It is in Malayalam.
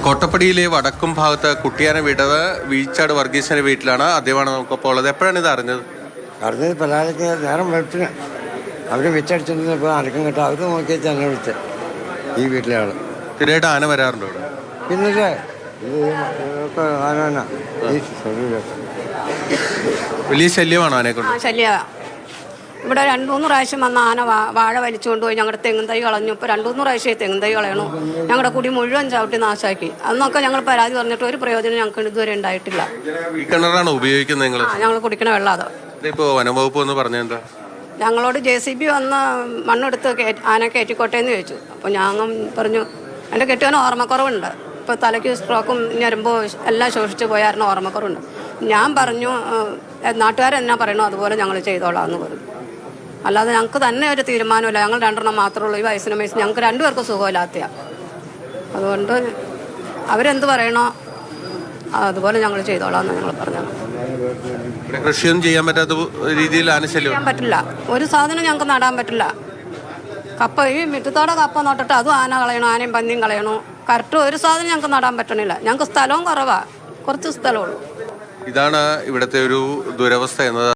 കോട്ടപ്പടിയിലെ വടക്കും ഭാഗത്ത് കുട്ടിയാന വിടവ് വീഴ്ചാട് വർഗീസിന്റെ വീട്ടിലാണ്. അദ്ദേഹമാണ് നമുക്കിപ്പോൾ ഉള്ളത്. എപ്പോഴാണ് ഇത് അറിഞ്ഞത്? അറിഞ്ഞത് പലർക്ക് നേരം വെളുപ്പിന് അവർ വെച്ചടിച്ചിരുന്നപ്പോൾ അനക്കം കേട്ടോ അവർ നോക്കിയിട്ട് എന്നെ വിളിച്ചത് ഈ വീട്ടിലെ ആൾ. സ്ഥിരമായിട്ട് ആന വരാറുണ്ടോ ഇവിടെ? പിന്നില്ലേ ഇതൊക്കെ ആന ഈ വലിയ ശല്യമാണോ ആനയെ കൊണ്ട്? ശല്യമാണ്. ഇവിടെ 2-3 പ്രാവശ്യം വന്ന ആന വാഴ വലിച്ചുകൊണ്ട് പോയി ഞങ്ങളുടെ തെങ്ങും തൈ കളഞ്ഞു. ഇപ്പോൾ 2-3 പ്രാവശ്യം തെങ്ങും തൈ കളയണു. ഞങ്ങളുടെ കുടി മുഴുവൻ ചവിട്ടി നാശാക്കി. അന്നൊക്കെ ഞങ്ങൾ പരാതി പറഞ്ഞിട്ട് ഒരു പ്രയോജനം ഞങ്ങൾക്ക് ഇതുവരെ ഉണ്ടായിട്ടില്ല. ഈ കിണറാണോ ഉപയോഗിക്കുന്നത് നിങ്ങൾ? ഞങ്ങൾ കുടിക്കണ വെള്ളം അത്. ഇപ്പോൾ വനംവകുപ്പ് എന്ന് പറഞ്ഞെന്താ? ഞങ്ങളോട് JCB വന്ന് മണ്ണെടുത്ത് ആന കയറ്റിക്കോട്ടെ എന്ന് ചോദിച്ചു. അപ്പോൾ ഞങ്ങൾ പറഞ്ഞു എൻ്റെ കെട്ടിയവന് ഓർമ്മക്കുറവുണ്ട്. ഇപ്പോൾ തലയ്ക്ക് സ്ട്രോക്കും ഞരമ്പോ എല്ലാം ശോഷിച്ച് പോയായിരുന്നു, ഓർമ്മക്കുറവുണ്ട്. ഞാൻ പറഞ്ഞു നാട്ടുകാരെന്നാ പറയണോ അതുപോലെ ഞങ്ങൾ ചെയ്തോളാം എന്ന് പറഞ്ഞു. അല്ലാതെ ഞങ്ങൾക്ക് തന്നെ ഒരു തീരുമാനമില്ല. ഞങ്ങൾ 2 മാത്രമേ ഉള്ളൂ. ഈ വയസ്സിന് വയസ്സ് ഞങ്ങൾക്ക് 2 പേർക്കും സുഖമില്ലാത്തയാണ്. അതുകൊണ്ട് അവരെന്ത് പറയണോ അതുപോലെ ഞങ്ങൾ ചെയ്തോളാം എന്ന് ഞങ്ങൾ പറഞ്ഞത്. കൃഷിയൊന്നും ചെയ്യാൻ പറ്റാത്ത രീതിയിൽ ആനശല്യം ചെയ്യാൻ പറ്റില്ല. ഒരു സാധനം ഞങ്ങൾക്ക് നടാൻ പറ്റില്ല. കപ്പ ഈ മിറ്റത്തോടെ കപ്പ നട്ടിട്ട് അതും ആന കളയണോ, ആനയും പന്നിയും കളയണോ. കറക്റ്റ് ഒരു സാധനം ഞങ്ങൾക്ക് നടാൻ പറ്റണില്ല. ഞങ്ങൾക്ക് സ്ഥലവും കുറവാണ്, കുറച്ച് സ്ഥലമുള്ളൂ. ഇതാണ് ഇവിടുത്തെ ഒരു ദുരവസ്ഥ എന്നത്.